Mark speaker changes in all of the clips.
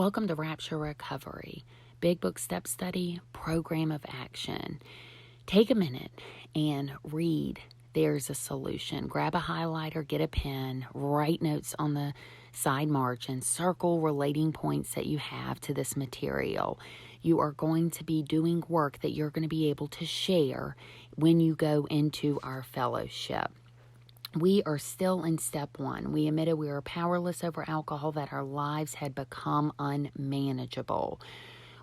Speaker 1: Welcome to Rapture Recovery, Big Book Step Study, Program of Action. Take a minute and read There's a Solution. Grab a highlighter, get a pen, write notes on the side margin, circle relating points that you have to this material. You are going to be doing work that you're going to be able to share when you go into our fellowship. We are still in step one. We admitted we are powerless over alcohol, that our lives had become unmanageable.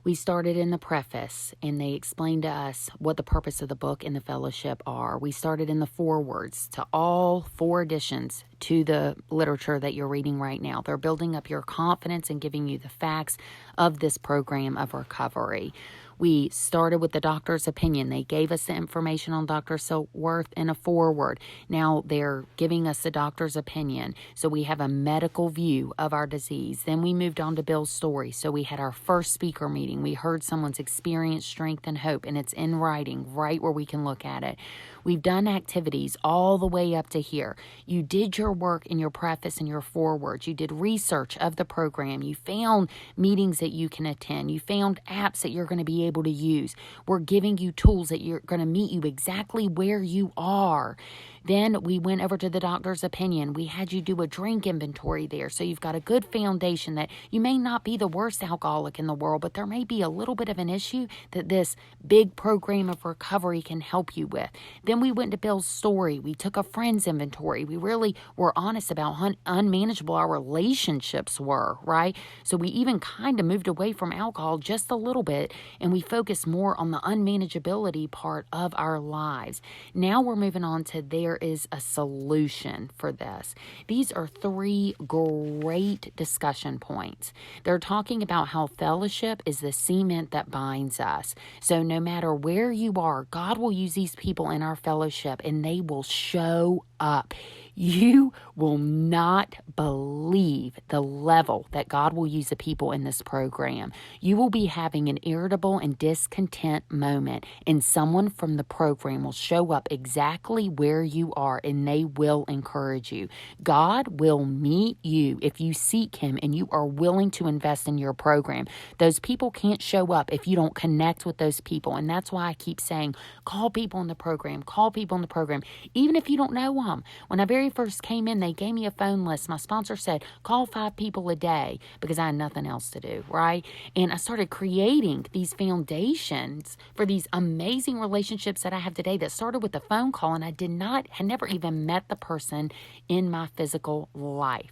Speaker 1: We started in the preface, and they explained to us what the purpose of the book and the fellowship are. We started in the forewords to all 4 editions to the literature that you're reading right now. They're building up your confidence and giving you the facts of this program of recovery. We started with the doctor's opinion. They gave us the information on Dr. Silkworth in a foreword. Now they're giving us the doctor's opinion. So we have a medical view of our disease. Then we moved on to Bill's story. So we had our first speaker meeting. We heard someone's experience, strength, and hope, and it's in writing right where we can look at it. We've done activities all the way up to here. You did your work in your preface and your forewords. You did research of the program. You found meetings that you can attend. You found apps that you're going to be able to use. We're giving you tools that you're going to meet you exactly where you are. Then we went over to the doctor's opinion. We had you do a drink inventory there. So you've got a good foundation that you may not be the worst alcoholic in the world, but there may be a little bit of an issue that this big program of recovery can help you with. Then we went to Bill's story. We took a friend's inventory. We really were honest about how unmanageable our relationships were, right? So we even kind of moved away from alcohol just a little bit, and we focused more on the unmanageability part of our lives. Now we're moving on to there is a solution for this. These are 3 great discussion points. They're talking about how fellowship is the cement that binds us. So no matter where you are, God will use these people in our fellowship and they will show up. You will not believe the level that God will use the people in this program. You will be having an irritable and discontent moment, and someone from the program will show up exactly where you are, and they will encourage you. God will meet you if you seek Him and you are willing to invest in your program. Those people can't show up if you don't connect with those people, and that's why I keep saying, call people in the program, call people in the program, even if you don't know them. When I very first came in, they gave me a phone list. My sponsor said, call 5 people a day because I had nothing else to do, right? And I started creating these foundations for these amazing relationships that I have today that started with a phone call, and had never even met the person in my physical life.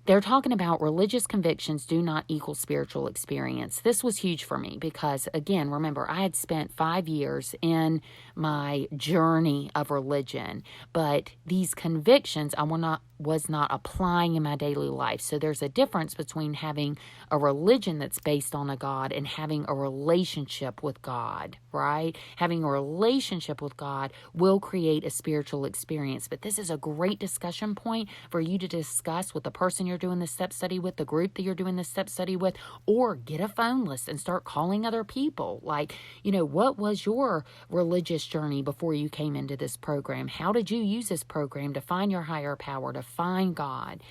Speaker 1: They're talking about religious convictions do not equal spiritual experience. This was huge for me because, again, remember, I had spent 5 years in my journey of religion, but these convictions I was not applying in my daily life. So there's a difference between having a religion that's based on a God and having a relationship with God, right? Having a relationship with God will create a spiritual experience. But this is a great discussion point for you to discuss with the person you're doing the step study with, the group that you're doing the step study with, or get a phone list and start calling other people. Like, what was your religious journey before you came into this program? How did you use this program to find your higher power, to find God?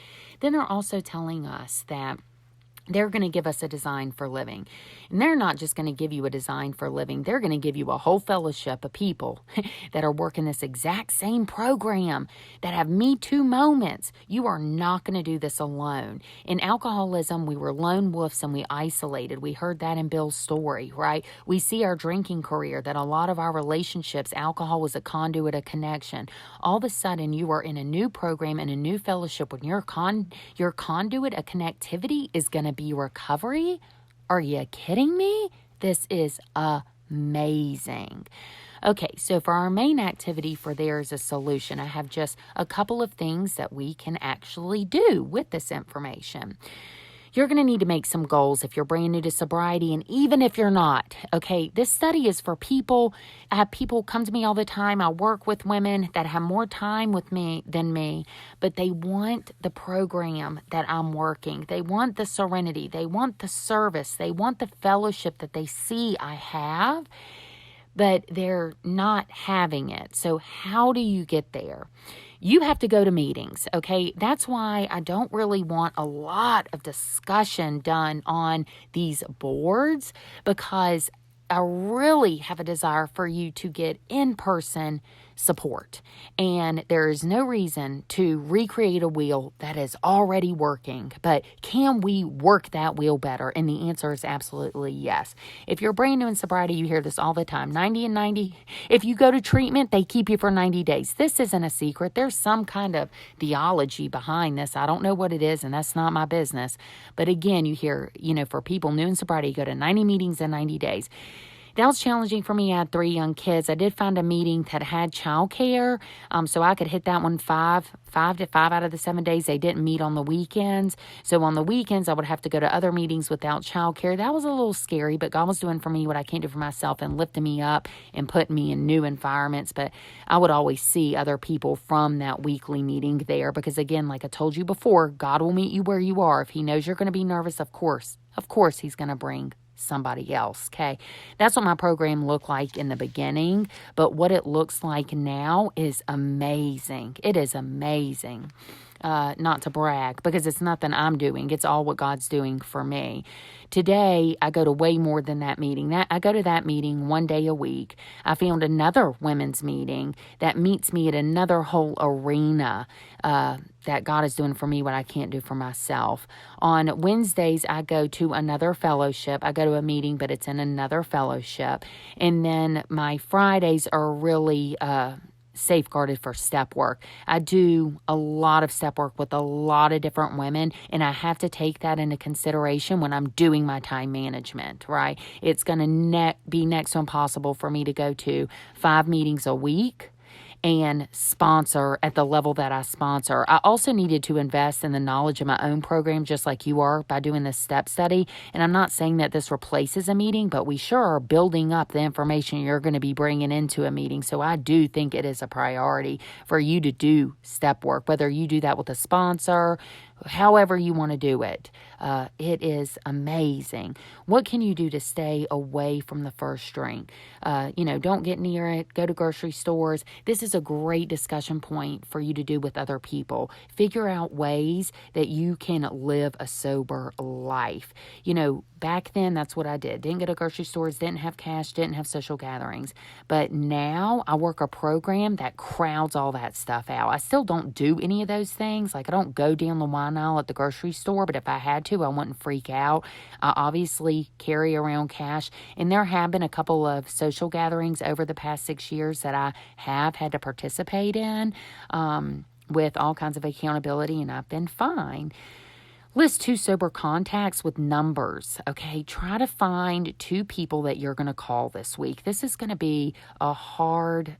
Speaker 1: Then they're also telling us that they're going to give us a design for living. And they're not just going to give you a design for living. They're going to give you a whole fellowship of people that are working this exact same program, that have Me Too moments. You are not going to do this alone. In alcoholism, we were lone wolves and we isolated. We heard that in Bill's story, right? We see our drinking career, that a lot of our relationships, alcohol was a conduit of connection. All of a sudden, you are in a new program and a new fellowship when your conduit of connectivity is going to be recovery. Are you kidding me? This is amazing. Okay, so for our main activity for There is a Solution, I have just a couple of things that we can actually do with this information. You're going to need to make some goals if you're brand new to sobriety, and even if you're not. Okay, this study is for people. I have people come to me all the time. I work with women that have more time with me than me, but they want the program that I'm working. They want the serenity. They want the service. They want the fellowship that they see I have, but they're not having it. So how do you get there? you have to go to meetings, okay? That's why I don't really want a lot of discussion done on these boards, because I really have a desire for you to get in-person support. And there is no reason to recreate a wheel that is already working. But can we work that wheel better? And the answer is absolutely yes. If you're brand new in sobriety, you hear this all the time. 90 and 90. If you go to treatment, they keep you for 90 days. This isn't a secret. There's some kind of theology behind this. I don't know what it is, and that's not my business. But again, you hear, for people new in sobriety, you go to 90 meetings in 90 days. That was challenging for me. I had 3 young kids. I did find a meeting that had childcare, so I could hit that one 5 out of the 7 days. They didn't meet on the weekends. So on the weekends, I would have to go to other meetings without childcare. That was a little scary, but God was doing for me what I can't do for myself and lifting me up and putting me in new environments. But I would always see other people from that weekly meeting there because, again, like I told you before, God will meet you where you are. If he knows you're going to be nervous, of course, he's going to bring somebody else. Okay. That's what my program looked like in the beginning, but what it looks like now is amazing. It is amazing. Not to brag, because it's nothing I'm doing. It's all what God's doing for me. Today, I go to way more than that meeting. I go to that meeting 1 day a week. I found another women's meeting that meets me at another whole arena that God is doing for me what I can't do for myself. On Wednesdays, I go to another fellowship. I go to a meeting, but it's in another fellowship. And then my Fridays are really safeguarded for step work. I do a lot of step work with a lot of different women, and I have to take that into consideration when I'm doing my time management, right? It's going to be next to impossible for me to go to 5 meetings a week and sponsor at the level that I sponsor. I also needed to invest in the knowledge of my own program, just like you are, by doing this step study. And I'm not saying that this replaces a meeting, but we sure are building up the information you're going to be bringing into a meeting. So I do think it is a priority for you to do step work, whether you do that with a sponsor, however you want to do it. It is amazing. What can you do to stay away from the first drink? Don't get near it. Go to grocery stores. This is a great discussion point for you to do with other people. Figure out ways that you can live a sober life. Back then, that's what I did. Didn't go to grocery stores, didn't have cash, didn't have social gatherings. But now I work a program that crowds all that stuff out. I still don't do any of those things. Like, I don't go down the wine aisle at the grocery store, but if I had to, I wouldn't freak out. I obviously carry around cash, and there have been a couple of social gatherings over the past 6 years that I have had to participate in with all kinds of accountability, and I've been fine. List 2 sober contacts with numbers, okay? Try to find 2 people that you're going to call this week. This is going to be a hard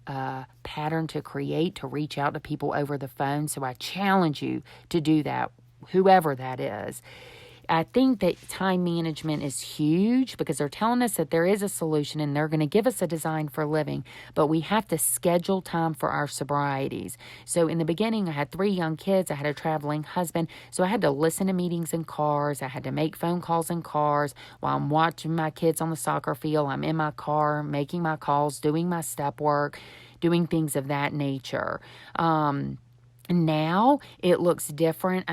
Speaker 1: pattern to create, to reach out to people over the phone. So I challenge you to do that, whoever that is. I think that time management is huge because they're telling us that there is a solution and they're going to give us a design for living, but we have to schedule time for our sobrieties. So in the beginning, I had 3 young kids. I had a traveling husband. So I had to listen to meetings in cars. I had to make phone calls in cars while I'm watching my kids on the soccer field. I'm in my car, making my calls, doing my step work, doing things of that nature. Now it looks different.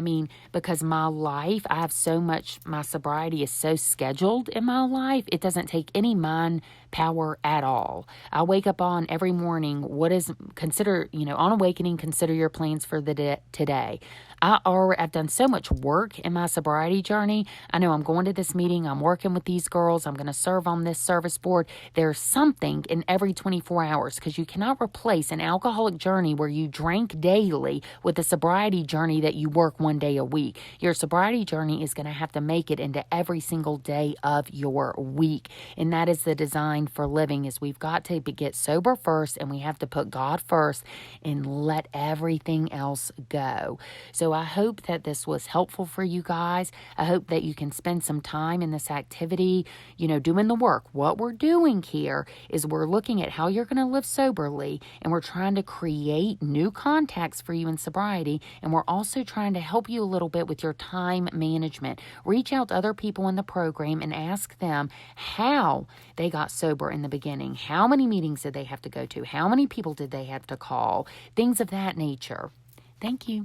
Speaker 1: Because my life, I have so much, my sobriety is so scheduled in my life, it doesn't take any mind power at all. I wake up on every morning, on awakening, consider your plans for the today. I've done so much work in my sobriety journey. I know I'm going to this meeting. I'm working with these girls. I'm going to serve on this service board. There's something in every 24 hours because you cannot replace an alcoholic journey where you drank daily with a sobriety journey that you work 1 day a week. Your sobriety journey is going to have to make it into every single day of your week. And that is the design for living, is we've got to get sober first, and we have to put God first and let everything else go. So I hope that this was helpful for you guys. I hope that you can spend some time in this activity, doing the work. What we're doing here is we're looking at how you're going to live soberly, and we're trying to create new contacts for you in sobriety, and we're also trying to help you a little bit with your time management. Reach out to other people in the program and ask them how they got sober in the beginning. How many meetings did they have to go to? How many people did they have to call? Things of that nature. Thank you.